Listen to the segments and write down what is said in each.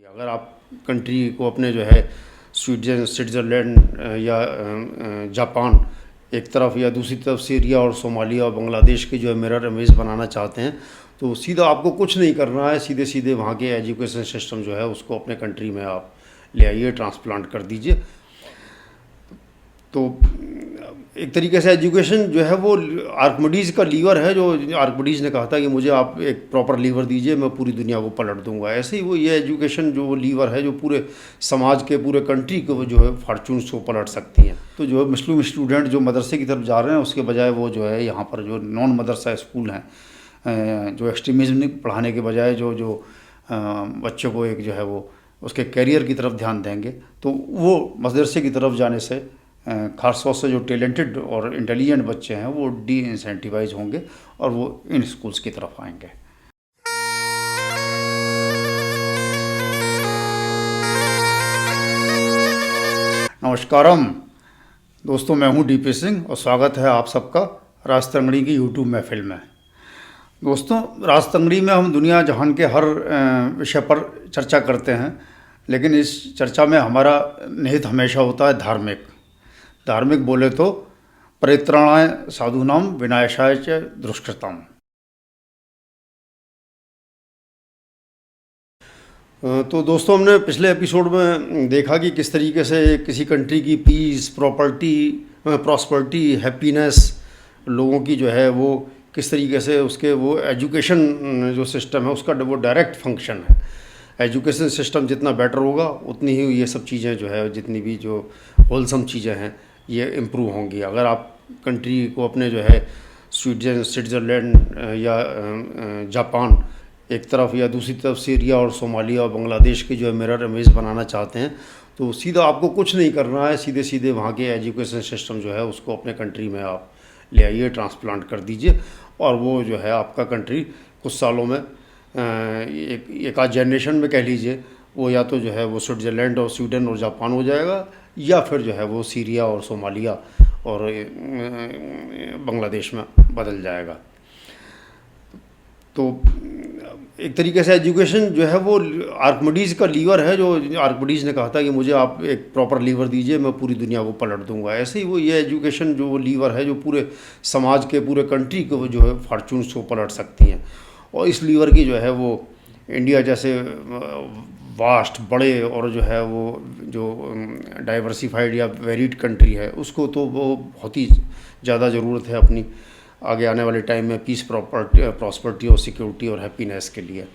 अगर आप कंट्री को अपने जो है स्विट्ज़रलैंड या जापान एक तरफ या दूसरी तरफ सीरिया और सोमालिया और बांग्लादेश के जो है मिरर इमेज बनाना चाहते हैं, तो सीधा आपको कुछ नहीं करना है। सीधे सीधे वहाँ के एजुकेशन सिस्टम जो है उसको अपने कंट्री में आप ले आइए, ट्रांसप्लांट कर दीजिए। तो एक तरीके से एजुकेशन जो है वो आर्किमिडीज़ का लीवर है। जो आर्किमिडीज़ ने कहा था कि मुझे आप एक प्रॉपर लीवर दीजिए, मैं पूरी दुनिया को पलट दूंगा। ऐसे ही वो ये एजुकेशन जो वो लीवर है जो पूरे समाज के, पूरे कंट्री को जो है फॉर्चून्स को पलट सकती हैं। तो जो है मुस्लिम स्टूडेंट जो मदरसे की तरफ जा रहे हैं, उसके बजाय वो जो है यहाँ पर जो नॉन मदरसा स्कूल हैं, जो एक्सट्रीमिज़म पढ़ाने के बजाय जो जो बच्चों को एक जो है वो उसके कैरियर की तरफ ध्यान देंगे, तो वो मदरसे की तरफ जाने से खास तौर से जो टैलेंटेड और इंटेलिजेंट बच्चे हैं वो डी इंसेंटिवाइज होंगे और वो इन स्कूल्स की तरफ आएंगे। नमस्कारम दोस्तों, मैं हूं डीपी सिंह और स्वागत है आप सबका राजतंगड़ी की यूट्यूब महफिल में। दोस्तों, राजतंगड़ी में हम दुनिया जहान के हर विषय पर चर्चा करते हैं, लेकिन इस चर्चा में हमारा निहित हमेशा होता है धार्मिक। धार्मिक बोले तो परित्राणाय साधूनाम विनाशाय च दुष्कृताम। तो दोस्तों, हमने पिछले एपिसोड में देखा कि किस तरीके से किसी कंट्री की पीस, प्रॉस्पर्टी, हैप्पीनेस, लोगों की जो है वो किस तरीके से उसके वो एजुकेशन जो सिस्टम है उसका वो डायरेक्ट फंक्शन है। एजुकेशन सिस्टम जितना बेटर होगा उतनी ही ये सब चीज़ें जो है, जितनी भी जो होलसम चीज़ें हैं ये इम्प्रूव होंगी। अगर आप कंट्री को अपने जो है स्विट्ज़रलैंड या जापान एक तरफ या दूसरी तरफ सीरिया और सोमालिया और बांग्लादेश के जो है मिरर इमेज बनाना चाहते हैं, तो सीधा आपको कुछ नहीं करना है। सीधे सीधे वहाँ के एजुकेशन सिस्टम जो है उसको अपने कंट्री में आप ले आइए, ट्रांसप्लांट कर दीजिए, और वो जो है आपका कंट्री कुछ सालों में एक आध जनरेशन में कह लीजिए, वो या तो जो है वो स्विट्ज़रलैंड और स्वीडन और जापान हो जाएगा, या फिर जो है वो सीरिया और सोमालिया और बांग्लादेश में बदल जाएगा। तो एक तरीके से एजुकेशन जो है वो आर्किमिडीज़ का लीवर है। जो आर्किमिडीज़ ने कहा था कि मुझे आप एक प्रॉपर लीवर दीजिए, मैं पूरी दुनिया को पलट दूंगा। ऐसे ही वो ये एजुकेशन जो वो लीवर है जो पूरे समाज के, पूरे कंट्री को जो है फॉर्चून्स को पलट सकती हैं। और इस लीवर की जो है वो इंडिया जैसे वास्ट, बड़े और जो है वो जो डाइवर्सिफाइड या वेरीड कंट्री है, उसको तो वो बहुत ही ज़्यादा ज़रूरत है अपनी आगे आने वाले टाइम में पीस, प्रॉस्पर्टी और सिक्योरिटी और हैप्पीनेस के लिए।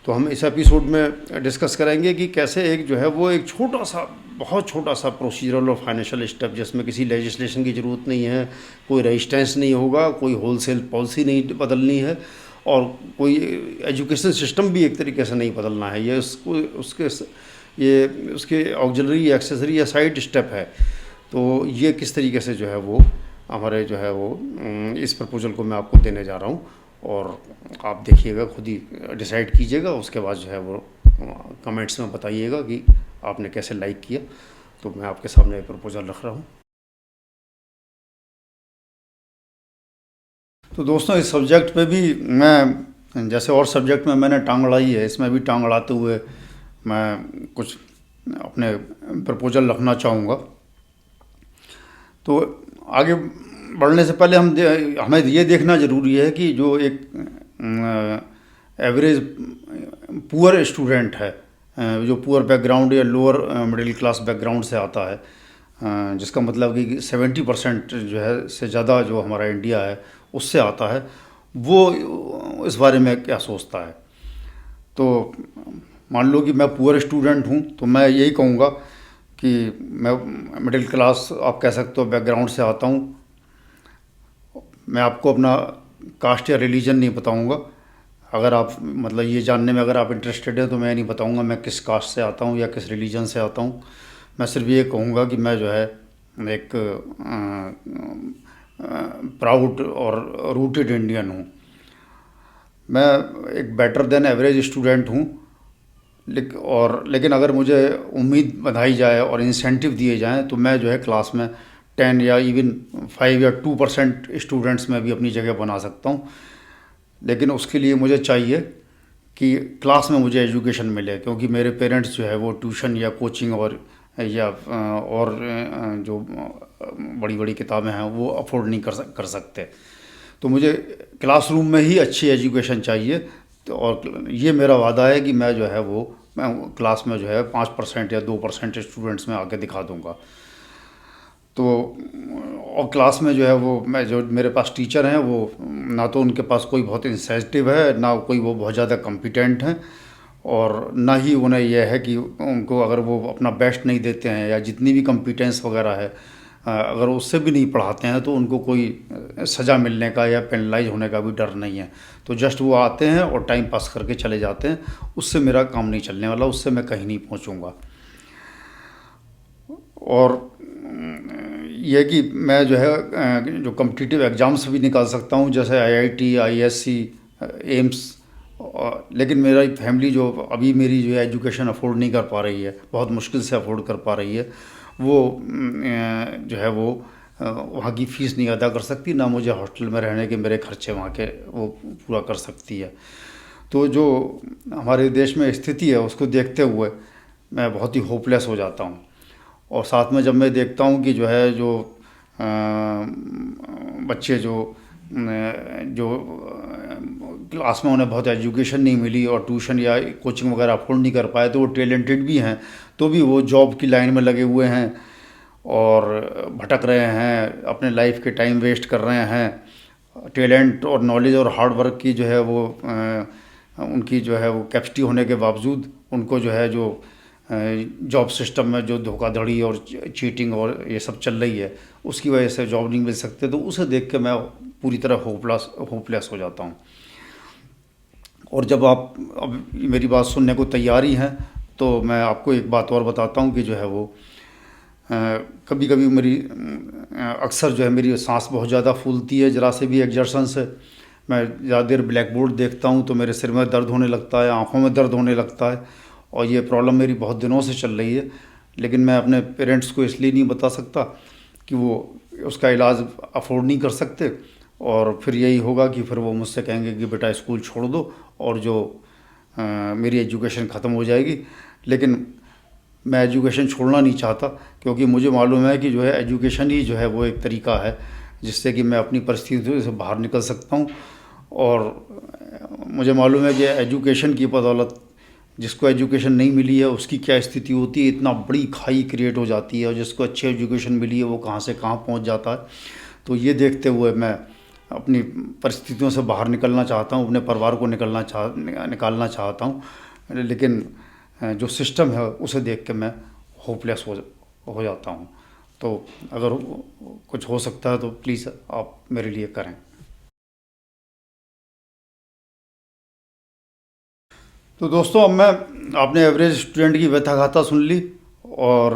तो हम इस एपिसोड में डिस्कस करेंगे कि कैसे एक जो है वो एक छोटा सा, बहुत छोटा सा प्रोसीजरल और फाइनेंशियल स्टेप, जिसमें किसी लेजिस्लेशन की ज़रूरत नहीं है, कोई रेजिस्टेंस नहीं होगा, कोई होलसेल पॉलिसी नहीं बदलनी है, और कोई एजुकेशन सिस्टम भी एक तरीके से नहीं बदलना है। ये उसके ऑक्सिलरी, एक्सेसरी या साइड स्टेप है। तो ये किस तरीके से जो है वो हमारे जो है वो इस प्रपोजल को मैं आपको देने जा रहा हूँ, और आप देखिएगा, खुद ही डिसाइड कीजिएगा। उसके बाद जो है वो कमेंट्स में बताइएगा कि आपने कैसे लाइक किया। तो मैं आपके सामने प्रपोजल रख रहा हूँ। तो दोस्तों, इस सब्जेक्ट पे भी मैं, जैसे और सब्जेक्ट में मैंने टांग अड़ाई है, इसमें भी टांग अड़ाते हुए मैं कुछ अपने प्रपोजल रखना चाहूँगा। तो आगे बढ़ने से पहले हमें ये देखना ज़रूरी है कि जो एक एवरेज पुअर स्टूडेंट है, जो पुअर बैकग्राउंड या लोअर मिडिल क्लास बैकग्राउंड से आता है, जिसका मतलब कि 70% जो है से ज़्यादा जो हमारा इंडिया है उससे आता है, वो इस बारे में क्या सोचता है। तो मान लो कि मैं पुअर स्टूडेंट हूँ, तो मैं यही कहूँगा कि मैं मिडिल क्लास, आप कह सकते हो, बैकग्राउंड से आता हूँ। मैं आपको अपना कास्ट या रिलीजन नहीं बताऊँगा। अगर आप मतलब ये जानने में अगर आप इंटरेस्टेड है तो मैं नहीं बताऊँगा मैं किस कास्ट से आता हूँ या किस रिलीजन से आता हूँ। मैं सिर्फ ये कहूँगा कि मैं जो है एक प्राउड और रूटेड इंडियन हूँ। मैं एक बेटर देन एवरेज स्टूडेंट हूँ, लेकिन अगर मुझे उम्मीद बधाई जाए और इंसेंटिव दिए जाएं तो मैं जो है क्लास में 10 या इवन 5 या 2% स्टूडेंट्स में भी अपनी जगह बना सकता हूं। लेकिन उसके लिए मुझे चाहिए कि क्लास में मुझे एजुकेशन मिले, क्योंकि मेरे पेरेंट्स जो है वो ट्यूशन या कोचिंग और या और जो बड़ी बड़ी किताबें हैं वो अफोर्ड नहीं कर सकते। तो मुझे क्लासरूम में ही अच्छी एजुकेशन चाहिए। तो और ये मेरा वादा है कि मैं जो है वो मैं क्लास में जो है 5% या 2% स्टूडेंट्स में आके दिखा दूंगा। तो और क्लास में जो है वो मैं जो मेरे पास टीचर हैं वो ना तो उनके पास कोई बहुत इंसेंटिव है, ना कोई वो बहुत ज़्यादा कॉम्पिटेंट हैं, और ना ही उन्हें यह है कि उनको अगर वो अपना बेस्ट नहीं देते हैं या जितनी भी कॉम्पिटेंस वगैरह है अगर उससे भी नहीं पढ़ाते हैं तो उनको कोई सज़ा मिलने का या पेनलाइज होने का भी डर नहीं है। तो जस्ट वो आते हैं और टाइम पास करके चले जाते हैं, उससे मेरा काम नहीं चलने वाला, उससे मैं कहीं नहीं पहुंचूंगा। और ये कि मैं जो है जो कॉम्पिटिटिव एग्ज़ाम्स भी निकाल सकता हूँ, जैसे आईआईटी, आईएससी, एम्स। लेकिन मेरा फैमिली जो अभी मेरी जो है एजुकेशन अफोर्ड नहीं कर पा रही है, बहुत मुश्किल से अफोर्ड कर पा रही है, वो जो है वो वहाँ की फ़ीस नहीं अदा कर सकती, ना मुझे हॉस्टल में रहने के मेरे खर्चे वहाँ के वो पूरा कर सकती है। तो जो हमारे देश में स्थिति है उसको देखते हुए मैं बहुत ही होपलेस हो जाता हूँ। और साथ में जब मैं देखता हूँ कि जो है जो बच्चे जो क्लास में उन्हें बहुत एजुकेशन नहीं मिली और ट्यूशन या कोचिंग वगैरह अफोर्ड नहीं कर पाए, तो वो टैलेंटेड भी हैं तो भी वो जॉब की लाइन में लगे हुए हैं और भटक रहे हैं, अपने लाइफ के टाइम वेस्ट कर रहे हैं। टैलेंट और नॉलेज और हार्ड वर्क की जो है वो उनकी जो है वो कैपेसिटी होने के बावजूद उनको जो है जो जॉब सिस्टम में जो धोखाधड़ी और चीटिंग और ये सब चल रही है उसकी वजह से जॉब नहीं मिल सकते। तो उसे देख के मैं पूरी तरह होपलेस हो जाता हूँ। और जब आप अब मेरी बात सुनने को तैयार ही हैं तो मैं आपको एक बात और बताता हूँ कि जो है वो कभी कभी मेरी अक्सर जो है मेरी सांस बहुत ज़्यादा फूलती है ज़रा से भी एग्जर्शन से। मैं ज़्यादा देर ब्लैक बोर्ड देखता हूँ तो मेरे सिर में दर्द होने लगता है, आँखों में दर्द होने लगता है, और ये प्रॉब्लम मेरी बहुत दिनों से चल रही है। लेकिन मैं अपने पेरेंट्स को इसलिए नहीं बता सकता कि वो उसका इलाज अफोर्ड नहीं कर सकते, और फिर यही होगा कि फिर वो मुझसे कहेंगे कि बेटा स्कूल छोड़ दो और जो मेरी एजुकेशन ख़त्म हो जाएगी। लेकिन मैं एजुकेशन छोड़ना नहीं चाहता, क्योंकि मुझे मालूम है कि जो है एजुकेशन ही जो है वो एक तरीका है जिससे कि मैं अपनी परिस्थितियों से बाहर निकल सकता हूँ। और मुझे मालूम है कि एजुकेशन की बदौलत जिसको एजुकेशन नहीं मिली है उसकी क्या स्थिति होती है, इतना बड़ी खाई क्रिएट हो जाती है, और जिसको अच्छी एजुकेशन मिली है वो कहाँ से कहाँ पहुँच जाता है। तो ये देखते हुए मैं अपनी परिस्थितियों से बाहर निकलना चाहता हूँ, अपने परिवार को निकालना चाहता हूँ। लेकिन जो सिस्टम है उसे देख के मैं होपलेस हो जाता हूँ। तो अगर कुछ हो सकता है तो प्लीज़ आप मेरे लिए करें। तो दोस्तों, अब मैं आपने एवरेज स्टूडेंट की व्यथा गाथा सुन ली, और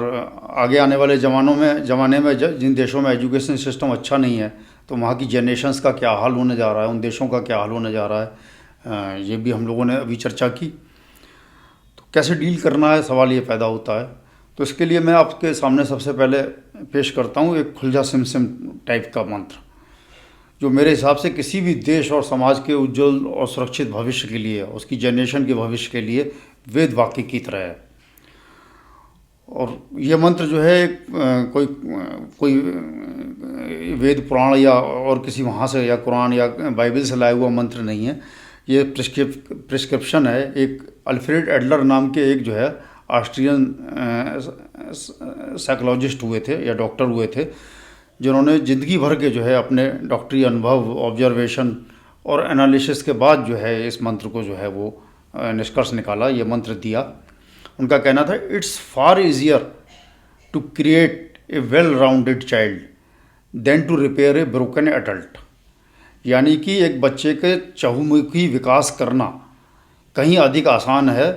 आगे आने वाले ज़माने में जिन देशों में एजुकेशन सिस्टम अच्छा नहीं है तो वहाँ की जनरेशन्स का क्या हाल होने जा रहा है, उन देशों का क्या हाल होने जा रहा है, ये भी हम लोगों ने अभी चर्चा की। तो कैसे डील करना है, सवाल ये पैदा होता है। तो इसके लिए मैं आपके सामने सबसे पहले पेश करता हूँ एक खुलजा सिम सिम टाइप का मंत्र, जो मेरे हिसाब से किसी भी देश और समाज के उज्जवल और सुरक्षित भविष्य के लिए, उसकी जनरेशन के भविष्य के लिए वेद वाक्य की तरह है। और ये मंत्र जो है कोई वेद पुराण या और किसी वहाँ से या कुरान या बाइबल से लाया हुआ मंत्र नहीं है। ये प्रिस्क्रिप्शन है एक अल्फ्रेड एडलर नाम के एक जो है ऑस्ट्रियन साइकोलॉजिस्ट हुए थे या डॉक्टर हुए थे, जिन्होंने ज़िंदगी भर के जो है अपने डॉक्टरी अनुभव, ऑब्जर्वेशन और एनालिसिस के बाद जो है इस मंत्र को जो है वो निष्कर्ष निकाला, ये मंत्र दिया। उनका कहना था, it's far easier to create a well rounded child than to repair a broken adult. यानी कि एक बच्चे के चहुमुखी विकास करना कहीं अधिक आसान है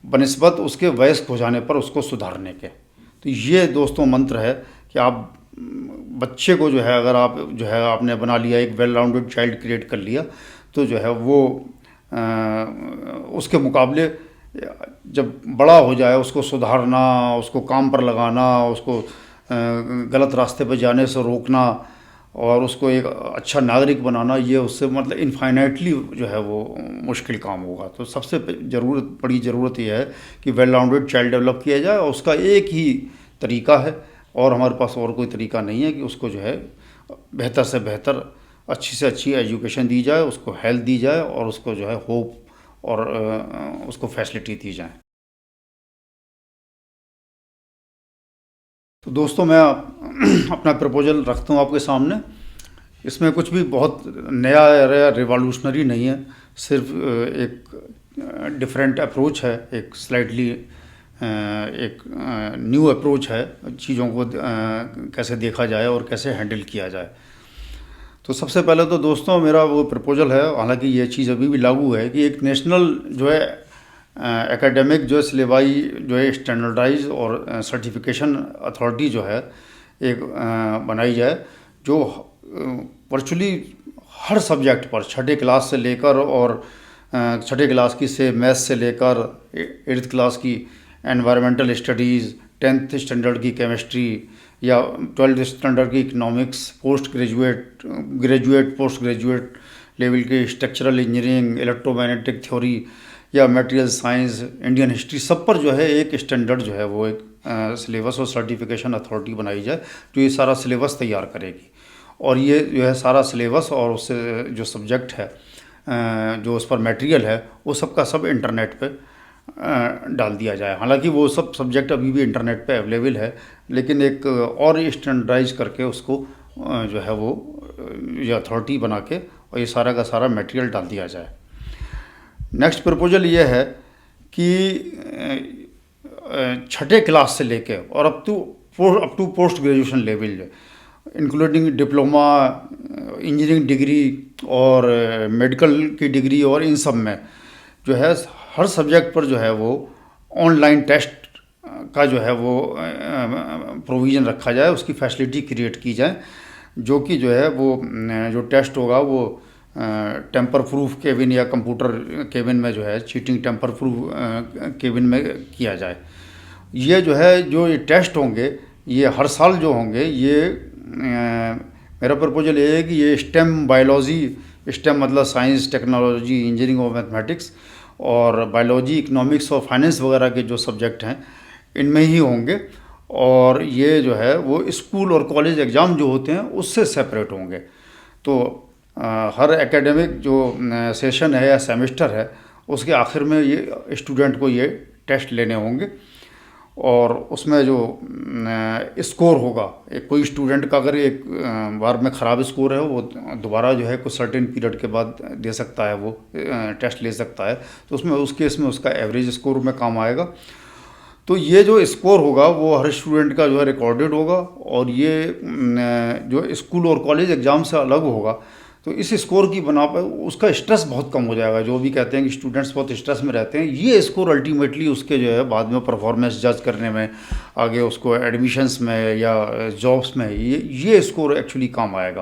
बनिस्बत उसके वयस्क हो जाने पर उसको सुधारने के। तो ये दोस्तों मंत्र है कि आप बच्चे को जो है अगर आप जो है आपने बना लिया, एक वेल राउंडेड चाइल्ड क्रिएट कर लिया, तो जो है वो उसके मुकाबले जब बड़ा हो जाए उसको सुधारना, उसको काम पर लगाना, उसको गलत रास्ते पर जाने से रोकना और उसको एक अच्छा नागरिक बनाना, ये उससे मतलब इनफाइनाइटली जो है वो मुश्किल काम होगा। तो सबसे बड़ी ज़रूरत ये है कि वेल राउंडेड चाइल्ड डेवलप किया जाए, और उसका एक ही तरीका है, और हमारे पास और कोई तरीका नहीं है, कि उसको जो है बेहतर से बेहतर, अच्छी से अच्छी एजुकेशन दी जाए, उसको हेल्थ दी जाए, और उसको जो है होप और उसको फैसिलिटी दी जाए। तो दोस्तों, मैं अपना प्रपोजल रखता हूँ आपके सामने। इसमें कुछ भी बहुत नया या रिवॉल्यूशनरी नहीं है, सिर्फ एक डिफरेंट अप्रोच है, एक स्लाइटली एक न्यू अप्रोच है, चीज़ों को कैसे देखा जाए और कैसे हैंडल किया जाए। तो सबसे पहले तो दोस्तों, मेरा वो प्रपोजल है, हालांकि ये चीज़ अभी भी लागू है, कि एक नेशनल जो है एकेडमिक जो है सिलेबाई जो है स्टैंडर्डाइज और सर्टिफिकेशन अथॉरिटी जो है एक बनाई जाए, जो वर्चुअली हर सब्जेक्ट पर, छठे क्लास से लेकर, और छठे क्लास की से मैथ्स से लेकर 8th क्लास की एनवायरमेंटल स्टडीज़, 10th स्टैंडर्ड की केमिस्ट्री, या 12th स्टैंडर्ड की economics, graduate post graduate level की स्ट्रक्चरल इंजीनियरिंग, इलेक्ट्रोमैग्नेटिक थ्योरी, या मटेरियल साइंस, इंडियन हिस्ट्री, सब पर जो है एक स्टैंडर्ड जो है वो एक सिलेबस और सर्टिफिकेशन अथॉरिटी बनाई जाए, जो ये सारा सिलेबस तैयार करेगी। और ये जो है सारा सिलेबस और उससे जो सब्जेक्ट है, जो उस पर मटेरियल है, वो सब का सब इंटरनेट पे डाल दिया जाए। हालांकि वो सब सब्जेक्ट अभी भी इंटरनेट पे अवेलेबल है, लेकिन एक और स्टैंडर्डाइज करके उसको जो है वो ये अथॉरिटी बना के, और ये सारा का सारा मटेरियल डाल दिया जाए। नेक्स्ट प्रपोजल ये है कि छठे क्लास से लेके और up to post graduation level, including diploma, engineering degree और मेडिकल की डिग्री, और इन सब में जो है हर सब्जेक्ट पर जो है वो ऑनलाइन टेस्ट का जो है वो प्रोविज़न रखा जाए, उसकी फैसिलिटी क्रिएट की जाए, जो कि जो है वो जो टेस्ट होगा वो टेम्पर प्रूफ केबिन या कंप्यूटर केबिन में जो है चीटिंग टेम्पर प्रूफ केबिन में किया जाए। ये जो है जो ये टेस्ट होंगे, ये हर साल जो होंगे, ये मेरा प्रपोजल ये है कि ये स्टेम बायोलॉजी, स्टेम मतलब साइंस, टेक्नोलॉजी, इंजीनियरिंग और मैथमेटिक्स, और बायोलॉजी, इकोनॉमिक्स और फाइनेंस वगैरह के जो सब्जेक्ट हैं, इनमें ही होंगे। और ये जो है वो स्कूल और कॉलेज एग्ज़ाम जो होते हैं उससे सेपरेट होंगे। तो हर एकेडमिक जो सेशन है या सेमेस्टर है, उसके आखिर में ये स्टूडेंट को ये टेस्ट लेने होंगे, और उसमें जो स्कोर होगा, एक कोई स्टूडेंट का अगर एक बार में ख़राब स्कोर है, वो दोबारा जो है कुछ सर्टेन पीरियड के बाद दे सकता है, वो टेस्ट ले सकता है, तो उसमें उस केस में उसका एवरेज स्कोर में काम आएगा। तो ये जो स्कोर होगा वो हर स्टूडेंट का जो है रिकॉर्डेड होगा, और ये जो स्कूल और कॉलेज एग्ज़ाम से अलग होगा। तो इस स्कोर की बना पर उसका स्ट्रेस बहुत कम हो जाएगा। जो भी कहते हैं कि स्टूडेंट्स बहुत स्ट्रेस में रहते हैं, ये स्कोर अल्टीमेटली उसके जो है बाद में परफॉर्मेंस जज करने में, आगे उसको एडमिशन्स में या जॉब्स में, ये स्कोर एक्चुअली काम आएगा।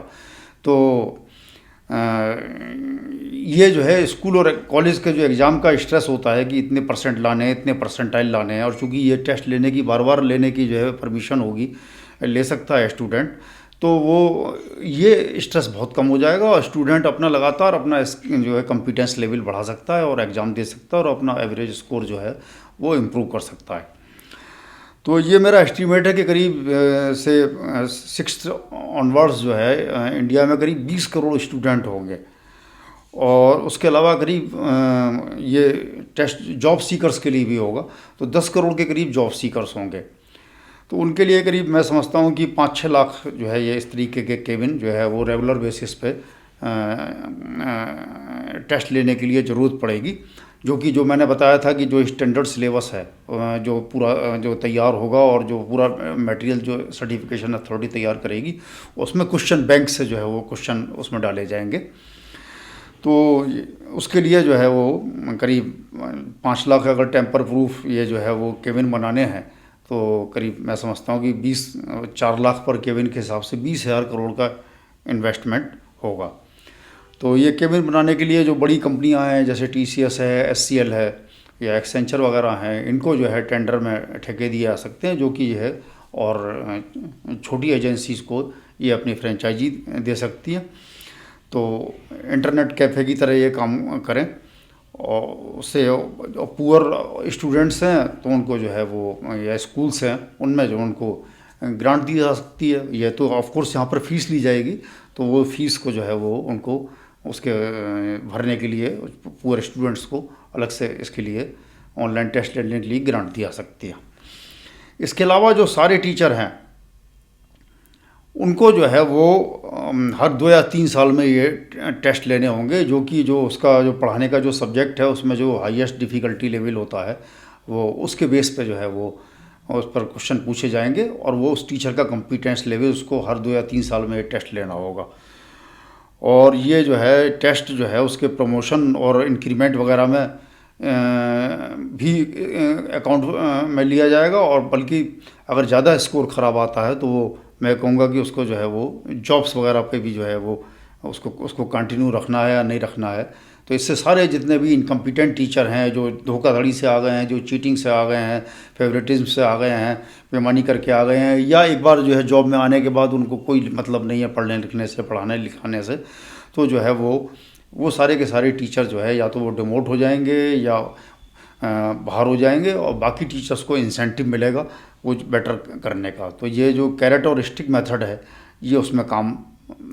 तो ये जो है स्कूल और कॉलेज के जो एग्ज़ाम का स्ट्रेस होता है कि इतने परसेंट लाने हैं, इतने परसेंटाइल लाने हैं, और चूँकि ये टेस्ट लेने की बार बार लेने की जो है परमिशन होगी, ले सकता है स्टूडेंट, तो वो ये स्ट्रेस बहुत कम हो जाएगा, और स्टूडेंट अपना लगातार अपना जो है कॉम्पिटेंस लेवल बढ़ा सकता है, और एग्ज़ाम दे सकता है, और अपना एवरेज स्कोर जो है वो इम्प्रूव कर सकता है। तो ये मेरा एस्टीमेट है कि करीब से 6th ऑनवर्ड्स जो है इंडिया में करीब 20 करोड़ स्टूडेंट होंगे, और उसके अलावा करीब ये टेस्ट जॉब सीकर्स के लिए भी होगा, तो 10 करोड़ के करीब जॉब सीकर्स होंगे। तो उनके लिए करीब मैं समझता हूँ कि 5-6 लाख जो है ये इस तरीके के केबिन जो है वो रेगुलर बेसिस पे टेस्ट लेने के लिए ज़रूरत पड़ेगी, जो मैंने बताया था कि जो स्टैंडर्ड सिलेबस है, जो पूरा जो तैयार होगा, और जो पूरा मटेरियल जो सर्टिफिकेशन अथॉरिटी तैयार करेगी, उसमें क्वेश्चन बैंक से जो है वो क्वेश्चन उसमें डाले जाएंगे। तो उसके लिए जो है वो करीब 5 लाख अगर टेम्पर प्रूफ ये जो है वो केबिन बनाने हैं, तो करीब मैं समझता हूँ कि 4 लाख पर केबिन के हिसाब से 20,000 करोड़ का इन्वेस्टमेंट होगा। तो ये केबिन बनाने के लिए जो बड़ी कंपनियां हैं, जैसे TCS है, SCL है, या एक्सेंचर वगैरह हैं, इनको जो है टेंडर में ठेके दिए जा सकते हैं, जो कि है, और छोटी एजेंसीज़ को ये अपनी फ्रेंचाइजी दे सकती है। तो इंटरनेट कैफ़े की तरह ये काम करें, और उससे जो पुअर स्टूडेंट्स हैं तो उनको जो है वो, या स्कूल्स हैं उनमें जो उनको ग्रांट दी जा सकती है। ये तो ऑफ कोर्स यहाँ पर फ़ीस ली जाएगी, तो वो फ़ीस को जो है वो उनको उसके भरने के लिए पुअर स्टूडेंट्स को अलग से इसके लिए ऑनलाइन टेस्ट लेने के लिए ग्रांट दी जा सकती है। इसके अलावा जो सारे टीचर हैं उनको जो है वो हर 2 या 3 साल में ये टेस्ट लेने होंगे, जो कि जो उसका जो पढ़ाने का जो सब्जेक्ट है उसमें जो हाईएस्ट डिफ़िकल्टी लेवल होता है वो उसके बेस पे जो है वो उस पर क्वेश्चन पूछे जाएंगे, और वो उस टीचर का कॉम्पिटेंस लेवल उसको हर 2 या 3 साल में ये टेस्ट लेना होगा। और ये जो है टेस्ट जो है उसके प्रमोशन और इंक्रीमेंट वगैरह में भी अकाउंट में लिया जाएगा, और बल्कि अगर ज़्यादा स्कोर ख़राब आता है तो वो मैं कहूँगा कि उसको जो है वो जॉब्स वगैरह पे भी जो है वो उसको कंटिन्यू रखना है या नहीं रखना है। तो इससे सारे जितने भी इनकम्पिटेंट टीचर हैं, जो धोखाधड़ी से आ गए हैं, जो चीटिंग से आ गए हैं, फेवरेटिज्म से आ गए हैं, बेईमानी करके आ गए हैं, या एक बार जो है जॉब में आने के बाद उनको कोई मतलब नहीं है पढ़ने लिखने से, पढ़ाने लिखाने से, तो जो है वो सारे के सारे टीचर जो है या तो वो डिमोट हो जाएंगे या बाहर हो जाएंगे, और बाकी टीचर्स को इंसेंटिव मिलेगा वो बेटर करने का। तो ये जो कैरेट और स्टिक मेथड है ये उसमें काम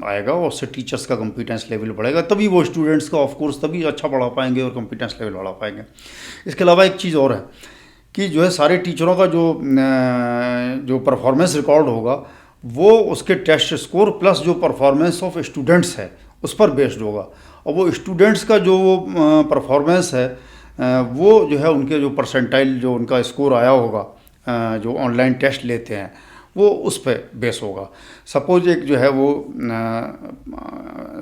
आएगा, और उससे टीचर्स का कॉम्पिटेंस लेवल बढ़ेगा, तभी वो स्टूडेंट्स का ऑफ कोर्स तभी अच्छा पढ़ा पाएंगे और कॉम्पिटेंस लेवल बढ़ा पाएंगे। इसके अलावा एक चीज़ और है कि जो है सारे टीचरों का जो परफॉर्मेंस रिकॉर्ड होगा वो उसके टेस्ट स्कोर प्लस जो परफॉर्मेंस ऑफ स्टूडेंट्स है उस पर बेस्ड होगा, और वो स्टूडेंट्स का जो परफॉर्मेंस है वो जो है उनके जो परसेंटाइल जो उनका स्कोर आया होगा जो ऑनलाइन टेस्ट लेते हैं वो उस पर बेस होगा। सपोज एक जो है वो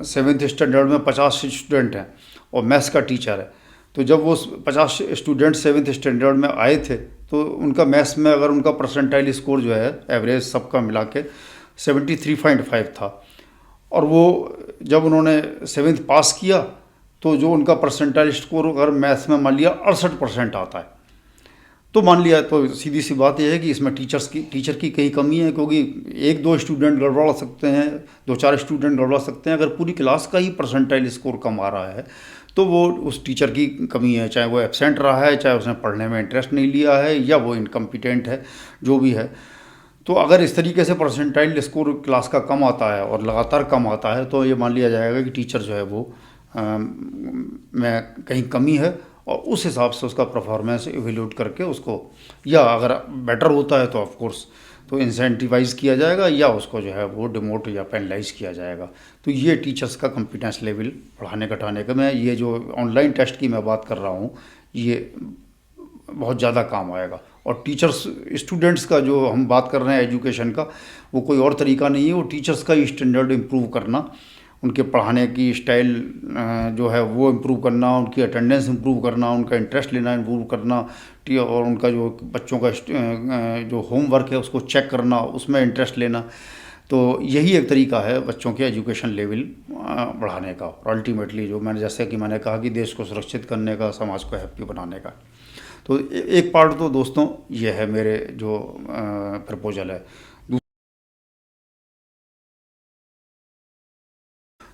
7th स्टैंडर्ड में 50 स्टूडेंट हैं और मैथ्स का टीचर है, तो जब वो 50 स्टूडेंट 7th स्टैंडर्ड में आए थे तो उनका मैथ्स में अगर उनका परसेंटाइल स्कोर जो है एवरेज सबका मिला के 73.5 था, और वो जब उन्होंने 7th पास किया तो जो उनका परसेंटाइल स्कोर अगर मैथ्स में मान लिया 68% आता है, तो मान लिया तो सीधी सी बात यह है कि इसमें टीचर की कहीं कमी है, क्योंकि 1-2 स्टूडेंट गड़बड़ा सकते हैं, 2-4 स्टूडेंट गड़बड़ा सकते हैं। अगर पूरी क्लास का ही परसेंटाइल स्कोर कम आ रहा है तो वो उस टीचर की कमी है, चाहे वो एब्सेंट रहा है, चाहे उसने पढ़ने में इंटरेस्ट नहीं लिया है, या वो इनकम्पिटेंट है, जो भी है। तो अगर इस तरीके से परसेंटाइल स्कोर क्लास का कम आता है और लगातार कम आता है तो ये मान लिया जाएगा कि टीचर जो है वो में कहीं कमी है, और उस हिसाब से उसका परफॉर्मेंस इवेल्यूट करके उसको, या अगर बेटर होता है तो ऑफ कोर्स तो इंसेंटिवाइज किया जाएगा, या उसको जो है वो डिमोट या पेनलाइज किया जाएगा। तो ये टीचर्स का कॉम्पिटेंस लेवल बढ़ाने घटाने का, मैं ये जो ऑनलाइन टेस्ट की मैं बात कर रहा हूँ ये बहुत ज़्यादा काम आएगा। और टीचर्स स्टूडेंट्स का जो हम बात कर रहे हैं एजुकेशन का, वो कोई और तरीका नहीं है, वो टीचर्स का ही स्टैंडर्ड इम्प्रूव करना, उनके पढ़ाने की स्टाइल जो है वो इम्प्रूव करना, उनकी अटेंडेंस इम्प्रूव करना, उनका इंटरेस्ट लेना इम्प्रूव करना, और उनका जो बच्चों का जो होमवर्क है उसको चेक करना, उसमें इंटरेस्ट लेना। तो यही एक तरीका है बच्चों के एजुकेशन लेवल बढ़ाने का, और अल्टीमेटली जो जैसे कि मैंने कहा कि देश को सुरक्षित करने का, समाज को हैप्पी बनाने का। तो एक पार्ट तो दोस्तों ये है मेरे जो प्रपोजल है।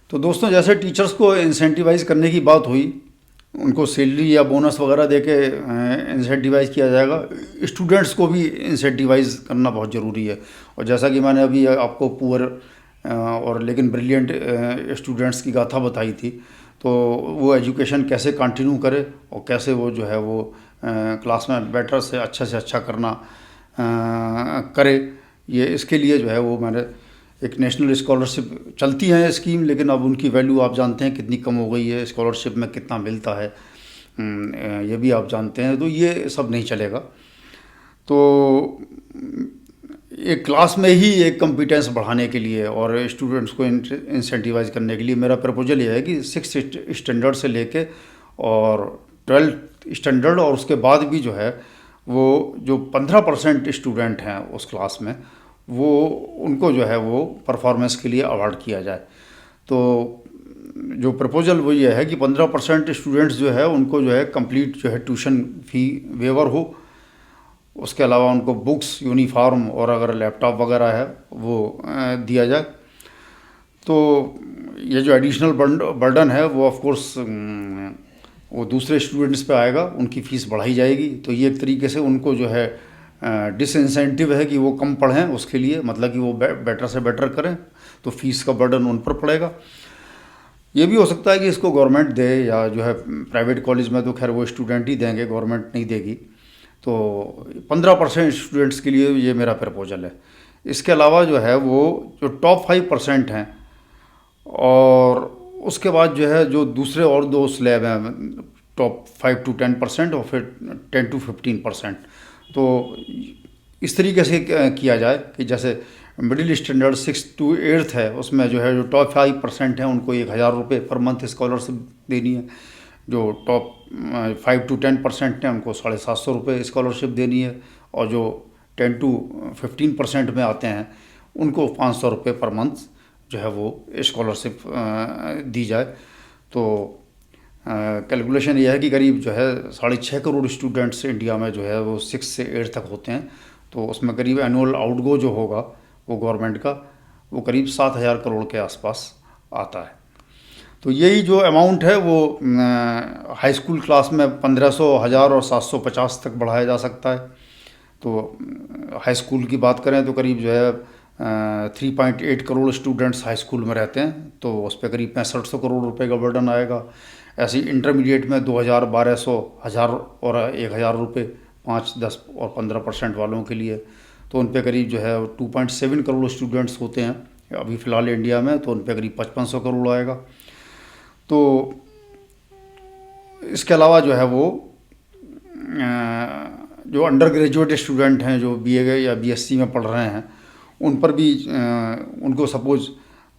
तो दोस्तों जैसे टीचर्स को इंसेंटिवाइज करने की बात हुई, उनको सैलरी या बोनस वगैरह देके इंसेंटिवाइज किया जाएगा, स्टूडेंट्स को भी इंसेंटिवाइज करना बहुत ज़रूरी है। और जैसा कि मैंने अभी आपको पुअर और लेकिन ब्रिलियंट स्टूडेंट्स की गाथा बताई थी, तो वो एजुकेशन कैसे कंटिन्यू करे और कैसे वो जो है वो क्लास में बेटर से अच्छा करना करे, ये इसके लिए जो है वो मैंने एक नेशनल स्कॉलरशिप चलती है स्कीम, लेकिन अब उनकी वैल्यू आप जानते हैं कितनी कम हो गई है, स्कॉलरशिप में कितना मिलता है ये भी आप जानते हैं। तो ये सब नहीं चलेगा। तो एक क्लास में ही एक कॉम्पिटेंस बढ़ाने के लिए और स्टूडेंट्स को इंसेंटिवाइज करने के लिए मेरा प्रपोजल ये है कि 6th स्टैंडर्ड से लेके और 12th स्टैंडर्ड और उसके बाद भी जो है वो जो 15% स्टूडेंट हैं उस क्लास में, वो उनको जो है वो परफॉर्मेंस के लिए अवार्ड किया जाए। तो जो प्रपोजल वो ये है कि 15% स्टूडेंट्स जो है उनको जो है कंप्लीट जो है ट्यूशन फ़ी वेवर हो, उसके अलावा उनको बुक्स, यूनिफॉर्म और अगर लैपटॉप वगैरह है वो दिया जाए। तो ये जो एडिशनल बर्डन है वो ऑफ कोर्स वो दूसरे स्टूडेंट्स पे आएगा, उनकी फ़ीस बढ़ाई जाएगी। तो ये एक तरीके से उनको जो है डिसइंसेंटिव है कि वो कम पढ़ें, उसके लिए मतलब कि वो बेटर से बेटर करें, तो फीस का बर्डन उन पर पड़ेगा। ये भी हो सकता है कि इसको गवर्नमेंट दे, या जो है प्राइवेट कॉलेज में तो खैर वो स्टूडेंट ही देंगे, गवर्नमेंट नहीं देगी। तो 15% स्टूडेंट्स के लिए ये मेरा प्रपोजल है। इसके अलावा जो है वो जो टॉप 5% हैं, और उसके बाद जो है जो दूसरे और दो स्लैब हैं, टॉप 5 to 10% और फिर 10 to 15%। तो इस तरीके से किया जाए कि जैसे मिडिल स्टैंडर्ड 6 to 8 है, उसमें जो है जो टॉप 5% हैं उनको 1,000 रुपये पर मंथ स्कॉलरशिप देनी है। जो टॉप 5 to 10% हैं उनको 750 रुपये स्कॉलरशिप देनी है, और जो 10 to 15% में आते हैं उनको 500 रुपये पर मंथ जो है वो स्कॉलरशिप दी जाए। तो कैलकुलेशन ये है कि करीब जो है 6.5 करोड़ स्टूडेंट्स इंडिया में जो है वो 6 से 8 तक होते हैं। तो उसमें करीब एनुअल आउटगो जो होगा वो गवर्नमेंट का वो करीब 7,000 करोड़ के आसपास आता है। तो यही जो अमाउंट है वो हाई स्कूल क्लास में 1500, 1000 और 750 तक बढ़ाया जा सकता है। तो हाई स्कूल की बात करें तो करीब जो है 3.8 करोड़ स्टूडेंट्स हाई स्कूल में रहते हैं, तो उस पर करीब 6500 करोड़ रुपए का बर्डन आएगा। ऐसे इंटरमीडिएट में 2000, 1200, 1000 और 1000 रुपये 5, 10 और 15% वालों के लिए, तो उन पे करीब जो है 2.7 करोड़ स्टूडेंट्स होते हैं अभी फ़िलहाल इंडिया में, तो उन पे करीब 5500 करोड़ आएगा। तो इसके अलावा जो है वो जो अंडर ग्रेजुएट स्टूडेंट हैं जो बीए या बीएससी में पढ़ रहे हैं, उन पर भी उनको सपोज़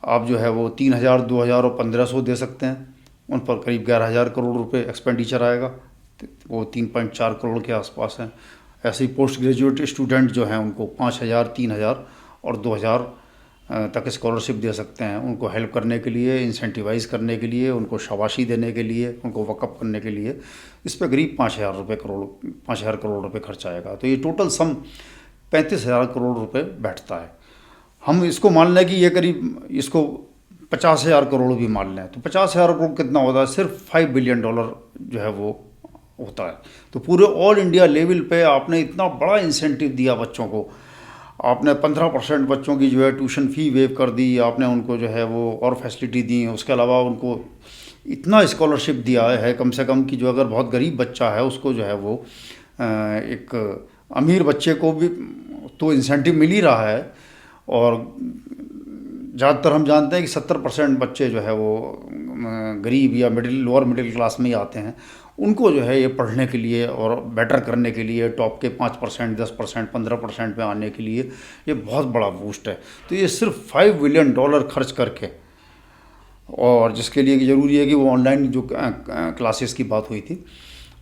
आप जो है वो 3000, 2000 और 1500 दे सकते हैं, उन पर करीब 11,000 करोड़ रुपए एक्सपेंडिचर आएगा, वो 3.4 करोड़ के आसपास हैं। ऐसे ही पोस्ट ग्रेजुएट स्टूडेंट जो हैं उनको 5,000, 3,000 और 2,000 तक स्कॉलरशिप दे सकते हैं, उनको हेल्प करने के लिए, इंसेंटिवाइज़ करने के लिए, उनको शाबाशी देने के लिए, उनको वकअप करने के लिए। इस पर करीब 5,000 करोड़ रुपए खर्च आएगा। तो ये टोटल सम 35,000 करोड़ रुपए बैठता है। हम इसको मान लें कि ये करीब इसको 50,000 करोड़ भी मान लें, तो 50,000 करोड़ कितना होता है? सिर्फ $5 बिलियन जो है वो होता है। तो पूरे ऑल इंडिया लेवल पे आपने इतना बड़ा इंसेंटिव दिया बच्चों को, आपने 15% बच्चों की जो है ट्यूशन फ़ी वेव कर दी, आपने उनको जो है वो और फैसिलिटी दी, उसके अलावा उनको इतना स्कॉलरशिप दिया है कम से कम कि जो अगर बहुत गरीब बच्चा है उसको जो है वो एक अमीर बच्चे को भी तो इंसेंटिव मिल ही रहा है। और ज़्यादातर हम जानते हैं कि 70% बच्चे जो है वो गरीब या लोअर मिडिल क्लास में ही आते हैं, उनको जो है ये पढ़ने के लिए और बेटर करने के लिए टॉप के 5%, 10%, 15% में आने के लिए ये बहुत बड़ा बूस्ट है। तो ये सिर्फ $5 बिलियन खर्च करके, और जिसके लिए ज़रूरी है कि वो ऑनलाइन जो क्लासेस की बात हुई थी,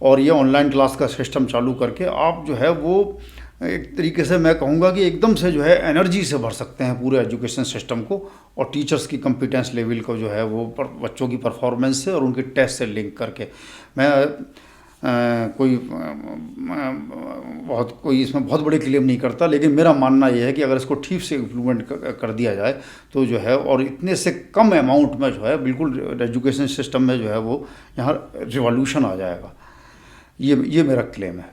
और ये ऑनलाइन क्लास का सिस्टम चालू करके आप जो है वो एक तरीके से मैं कहूँगा कि एकदम से जो है एनर्जी से भर सकते हैं पूरे एजुकेशन सिस्टम को, और टीचर्स की कॉम्पिटेंस लेवल को जो है वो बच्चों की परफॉर्मेंस से और उनके टेस्ट से लिंक करके। मैं कोई इसमें बहुत बड़े क्लेम नहीं करता, लेकिन मेरा मानना यह है कि अगर इसको ठीक से इम्प्लीमेंट कर दिया जाए तो जो है, और इतने से कम अमाउंट में जो है बिल्कुल एजुकेशन सिस्टम में जो है वो यहाँ रिवॉल्यूशन आ जाएगा। ये मेरा क्लेम है।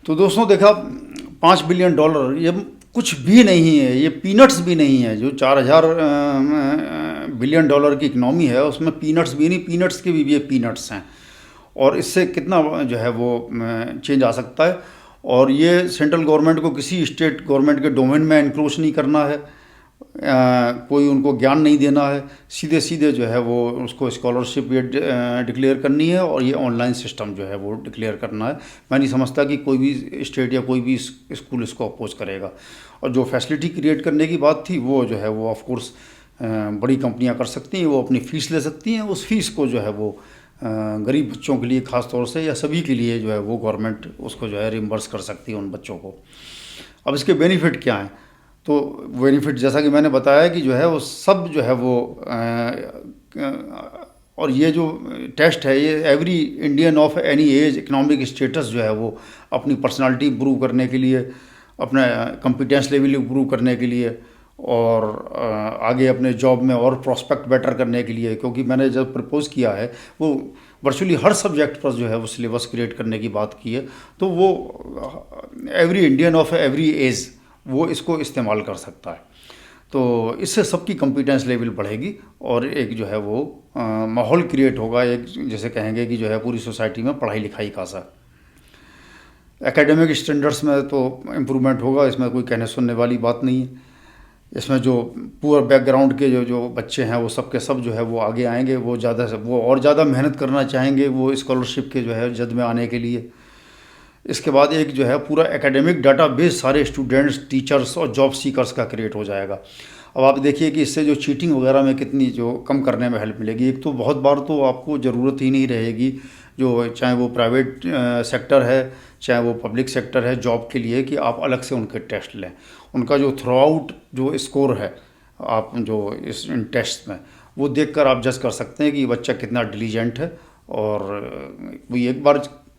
तो दोस्तों देखा, $5 बिलियन ये कुछ भी नहीं है, ये पीनट्स भी नहीं है। जो 4,000 बिलियन की इकनॉमी है उसमें पीनट्स भी नहीं, पीनट्स के भी ये पीनट्स हैं। और इससे कितना जो है वो चेंज आ सकता है। और ये सेंट्रल गवर्नमेंट को किसी स्टेट गवर्नमेंट के डोमेन में एनक्रोच नहीं करना है, कोई उनको ज्ञान नहीं देना है, सीधे सीधे जो है वो उसको स्कॉलरशिप ये डिक्लेयर करनी है, और ये ऑनलाइन सिस्टम जो है वो डिक्लेयर करना है। मैं नहीं समझता कि कोई भी स्टेट या कोई भी स्कूल इसको अपोज करेगा। और जो फैसिलिटी क्रिएट करने की बात थी वो जो है वो ऑफ कोर्स बड़ी कंपनियां कर सकती हैं, वो अपनी फ़ीस ले सकती हैं, उस फीस को जो है वो गरीब बच्चों के लिए ख़ास तौर से या सभी के लिए जो है वो गवर्नमेंट उसको जो है रिम्बर्स कर सकती है उन बच्चों को। अब इसके बेनिफिट क्या हैं? तो बेनिफिट जैसा कि मैंने बताया कि जो है वो सब जो है वो और ये जो टेस्ट है ये every Indian of any as economic status जो है वो अपनी पर्सनालिटी इम्प्रूव करने के लिए, अपना कॉम्पिटेंस लेवल इम्प्रूव करने के लिए, और आगे अपने जॉब में और प्रोस्पेक्ट बेटर करने के लिए। क्योंकि मैंने जब प्रपोज़ किया है वो वर्चुअली हर सब्जेक्ट पर जो है वो सिलेबस क्रिएट करने की बात की है, तो वो every Indian of every age वो इसको इस्तेमाल कर सकता है। तो इससे सबकी कॉम्पिटेंस लेवल बढ़ेगी और एक जो है वो माहौल क्रिएट होगा, एक जैसे कहेंगे कि जो है पूरी सोसाइटी में पढ़ाई लिखाई का सा एकेडमिक स्टैंडर्ड्स में तो इम्प्रूवमेंट होगा, इसमें कोई कहने सुनने वाली बात नहीं है। इसमें जो पुअर बैकग्राउंड के जो बच्चे हैं वो सब के सब जो है वो आगे आएंगे, वो ज़्यादा से वो और ज़्यादा मेहनत करना चाहेंगे वो स्कॉलरशिप के जो है जद में आने के लिए। इसके बाद एक जो है पूरा एकेडमिक डाटाबेस सारे स्टूडेंट्स, टीचर्स और जॉब सीकर्स का क्रिएट हो जाएगा। अब आप देखिए कि इससे जो चीटिंग वगैरह में कितनी जो कम करने में हेल्प मिलेगी। एक तो बहुत बार तो आपको ज़रूरत ही नहीं रहेगी, जो चाहे वो प्राइवेट सेक्टर है चाहे वो पब्लिक सेक्टर है, जॉब के लिए कि आप अलग से उनके टेस्ट लें। उनका जो थ्रू आउट जो स्कोर है आप जो इस इन टेस्ट में वो देखकर आप जज कर सकते हैं कि ये बच्चा कितना डिलीजेंट है। और वो एक बार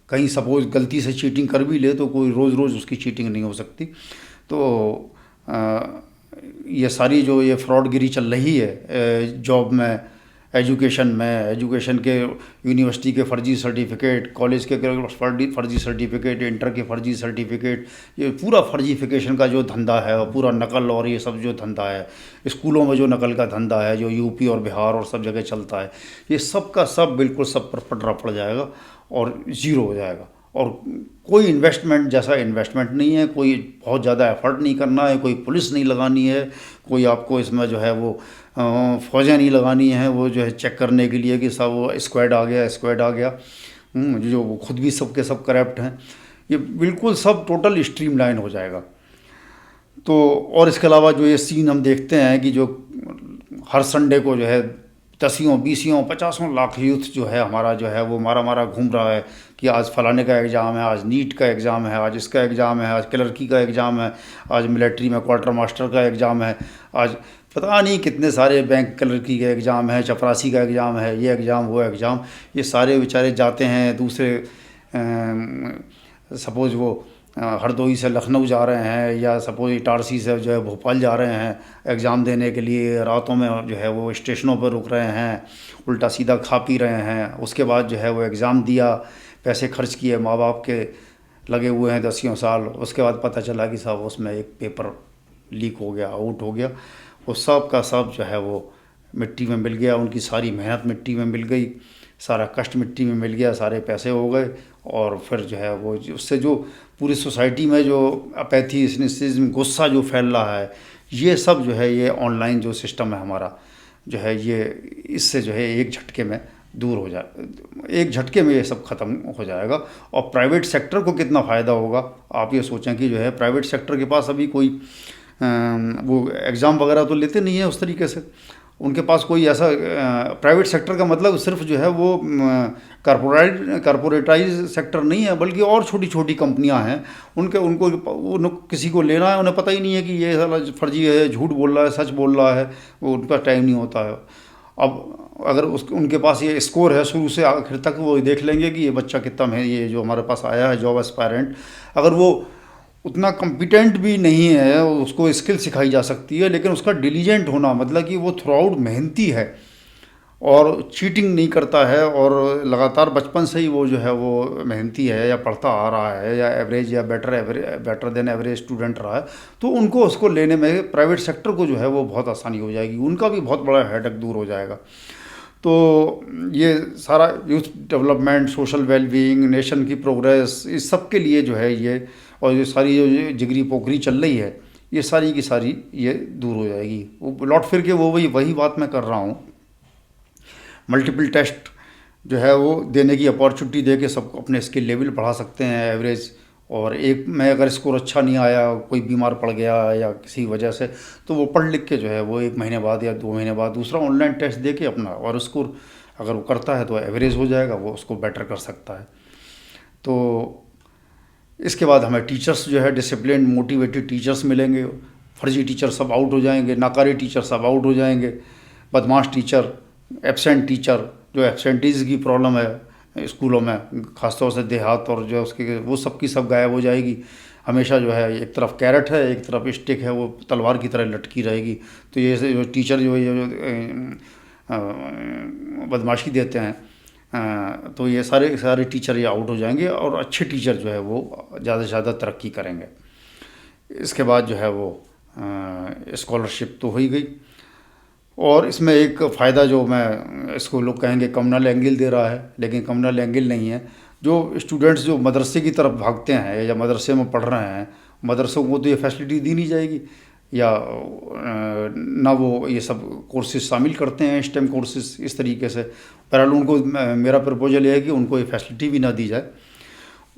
कहीं सपोज गलती से चीटिंग कर भी ले तो कोई रोज़ रोज़ उसकी चीटिंग नहीं हो सकती। तो ये सारी जो ये फ्रॉडगिरी चल रही है जॉब में, एजुकेशन के यूनिवर्सिटी के फ़र्जी सर्टिफिकेट, कॉलेज के फर्जी सर्टिफिकेट, इंटर के फ़र्जी सर्टिफिकेट, ये पूरा फर्जीफिकेशन का जो धंधा है और पूरा नकल और ये सब जो धंधा है, स्कूलों में जो नकल का धंधा है जो यूपी और बिहार और सब जगह चलता है, ये सब का सब बिल्कुल सब पर पटरा पड़ जाएगा और ज़ीरो हो जाएगा। और कोई इन्वेस्टमेंट जैसा इन्वेस्टमेंट नहीं है, कोई बहुत ज़्यादा एफर्ट नहीं करना है, कोई पुलिस नहीं लगानी है, कोई आपको इसमें जो है वो फौजें नहीं लगानी हैं वो जो है चेक करने के लिए कि सब वो स्क्वाड आ गया जो वो खुद भी सब के सब करप्ट हैं। ये बिल्कुल सब टोटल स्ट्रीमलाइन हो जाएगा। तो और इसके अलावा जो ये सीन हम देखते हैं कि जो हर संडे को जो है 10 20 50 लाख यूथ जो है हमारा जो है वो मारा घूम रहा है कि आज फलाने का एग्ज़ाम है, आज नीट का एग्ज़ाम है, आज इसका एग्ज़ाम है, आज क्लर्की का एग्ज़ाम है, आज मिलिट्री में क्वार्टर मास्टर का एग्ज़ाम है, आज पता नहीं कितने सारे बैंक क्लर्की का एग्ज़ाम है, चपरासी का एग्ज़ाम है, ये एग्ज़ाम वो एग्ज़ाम। ये सारे बेचारे जाते हैं दूसरे सपोज़ वो हरदोई से लखनऊ जा रहे हैं या सपोज इटारसी से जो है भोपाल जा रहे हैं एग्ज़ाम देने के लिए, रातों में जो है वो स्टेशनों पर रुक रहे हैं, उल्टा सीधा खा पी रहे हैं। उसके बाद जो है वो एग्ज़ाम दिया, पैसे खर्च किए, माँ बाप के लगे हुए हैं 10 साल, उसके बाद पता चला कि साहब उसमें एक पेपर लीक हो गया, आउट हो गया, वो सब का सब जो है वो मिट्टी में मिल गया। उनकी सारी मेहनत मिट्टी में मिल गई, सारा कष्ट मिट्टी में मिल गया, सारे पैसे हो गए। और फिर जो है वो उससे जो पूरी सोसाइटी में जो अपैथी, सिनिसिज्म, गुस्सा जो फैल रहा है, ये सब जो है ये ऑनलाइन जो सिस्टम है हमारा जो है ये इससे जो है एक झटके में दूर हो जाए, एक झटके में ये सब ख़त्म हो जाएगा। और प्राइवेट सेक्टर को कितना फ़ायदा होगा आप ये सोचें कि जो है प्राइवेट सेक्टर के पास अभी कोई वो एग्ज़ाम वगैरह तो लेते नहीं है उस तरीके से, उनके पास कोई ऐसा प्राइवेट सेक्टर का मतलब सिर्फ जो है वो कारपोरेटाइज सेक्टर नहीं है, बल्कि और छोटी छोटी कंपनियां हैं, उनको किसी को लेना है, उन्हें पता ही नहीं है कि ये साला फर्जी है, झूठ बोल रहा है, सच बोल रहा है, वो उनका टाइम नहीं होता है। अब अगर उनके पास ये स्कोर है शुरू से आखिर तक, वो देख लेंगे कि ये बच्चा कितना है, ये जो हमारे पास आया है जॉब एस्पायरेंट, अगर वो उतना कॉम्पिटेंट भी नहीं है, उसको स्किल सिखाई जा सकती है, लेकिन उसका डिलीजेंट होना मतलब कि वो थ्रू आउट मेहनती है और चीटिंग नहीं करता है और लगातार बचपन से ही वो जो है वो मेहनती है या पढ़ता आ रहा है या एवरेज या बेटर देन एवरेज स्टूडेंट रहा है, तो उनको उसको लेने में प्राइवेट सेक्टर को जो है वो बहुत आसानी हो जाएगी, उनका भी बहुत बड़ा हेडेक दूर हो जाएगा। तो ये सारा youth development, social wellbeing, nation की प्रोग्रेस, इस सब के लिए जो है ये, और ये सारी जो जिगरी पोखरी चल रही है, ये सारी की सारी ये दूर हो जाएगी। वो लौट फिर के वो वही बात मैं कर रहा हूँ, मल्टीपल टेस्ट जो है वो देने की अपॉर्चुनिटी दे के सबको अपने स्किल लेवल बढ़ा सकते हैं एवरेज। और एक में अगर स्कोर अच्छा नहीं आया, कोई बीमार पड़ गया या किसी वजह से, तो वो पढ़ लिख के जो है वो 1 महीने बाद या 2 महीने बाद दूसरा ऑनलाइन टेस्ट दे के अपना, और स्कोर अगर वो करता है तो एवरेज हो जाएगा, वो उसको बेटर कर सकता है। तो इसके बाद हमें टीचर्स जो है डिसिप्लिन, मोटिवेटेड टीचर्स मिलेंगे, फर्जी टीचर सब आउट हो जाएंगे, नाकारी टीचर सब आउट हो जाएंगे, बदमाश टीचर, एब्सेंट टीचर, जो एब्सेंटीज़ की प्रॉब्लम है स्कूलों में ख़ासतौर से देहात और जो उसके वो सब की सब गायब हो जाएगी। हमेशा जो है एक तरफ कैरेट है, एक तरफ स्टिक है, वो तलवार की तरह लटकी रहेगी। तो ये जो टीचर जो ये जो बदमाशी देते हैं, तो ये सारे सारे टीचर ये आउट हो जाएंगे और अच्छे टीचर जो है वो ज़्यादा से ज़्यादा तरक्की करेंगे। इसके बाद जो है वो स्कॉलरशिप तो हो ही गई। और इसमें एक फ़ायदा जो मैं, इसको लोग कहेंगे कम्युनल एंगल दे रहा है, लेकिन कम्युनल एंगल नहीं है। जो स्टूडेंट्स जो मदरसे की तरफ भागते हैं या मदरसे में पढ़ रहे हैं, मदरसों को तो ये फैसिलिटी दी नहीं जाएगी, या ना वो ये सब कोर्सेज शामिल करते हैं, स्टेम कोर्सेज इस तरीके से। बहरहाल उनको मेरा प्रपोजल ये है कि उनको ये फैसिलिटी भी ना दी जाए।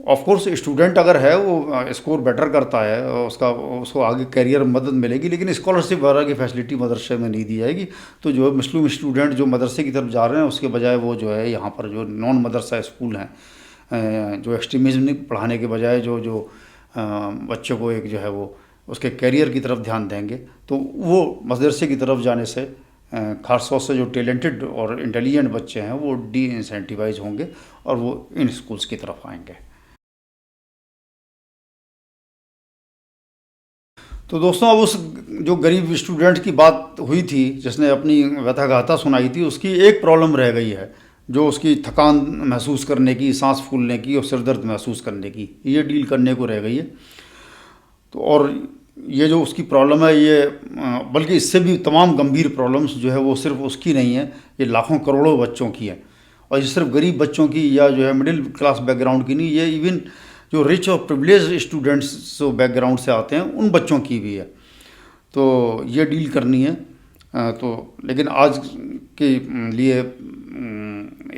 ऑफ कोर्स स्टूडेंट अगर है वो स्कोर बेटर करता है, उसको आगे करियर में मदद मिलेगी, लेकिन स्कॉलरशिप वगैरह की फैसिलिटी मदरसे में नहीं दी जाएगी। तो जो मुस्लिम स्टूडेंट जो मदरसे की तरफ जा रहे हैं, उसके बजाय वो जो है यहाँ पर जो नॉन मदरसा स्कूल हैं, जो एक्सट्रीमिज़म पढ़ाने के बजाय जो जो बच्चों को एक जो है वो उसके करियर की तरफ ध्यान देंगे, तो वो मदरसे की तरफ जाने से ख़ास तौर से जो टैलेंटेड और इंटेलिजेंट बच्चे हैं वो डी इंसेंटिवाइज होंगे और वो इन स्कूल्स की तरफ आएंगे। तो दोस्तों, अब उस जो गरीब स्टूडेंट की बात हुई थी, जिसने अपनी व्यथा-गाथा सुनाई थी, उसकी एक प्रॉब्लम रह गई है, जो उसकी थकान महसूस करने की, सांस फूलने की और सिर दर्द महसूस करने की, ये डील करने को रह गई है। तो और ये जो उसकी प्रॉब्लम है, ये बल्कि इससे भी तमाम गंभीर प्रॉब्लम्स जो है वो सिर्फ उसकी नहीं है, ये लाखों करोड़ों बच्चों की है। और ये सिर्फ गरीब बच्चों की या जो है मिडिल क्लास बैकग्राउंड की नहीं, ये इवन जो रिच और प्रिविलेज स्टूडेंट्स जो बैकग्राउंड से आते हैं उन बच्चों की भी है। तो ये डील करनी है। तो लेकिन आज के लिए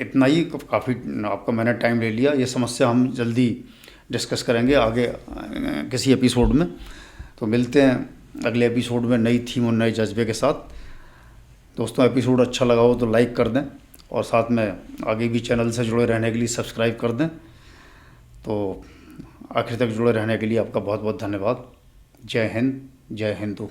इतना ही काफ़ी, आपका मैंने टाइम ले लिया। ये समस्या हम जल्दी डिस्कस करेंगे आगे किसी एपिसोड में। तो मिलते हैं अगले एपिसोड में नई थीम और नए जज्बे के साथ। दोस्तों, एपिसोड अच्छा लगा हो तो लाइक कर दें और साथ में आगे भी चैनल से जुड़े रहने के लिए सब्सक्राइब कर दें। तो आखिर तक जुड़े रहने के लिए आपका बहुत बहुत धन्यवाद। जय हिंद, जय हिंदू।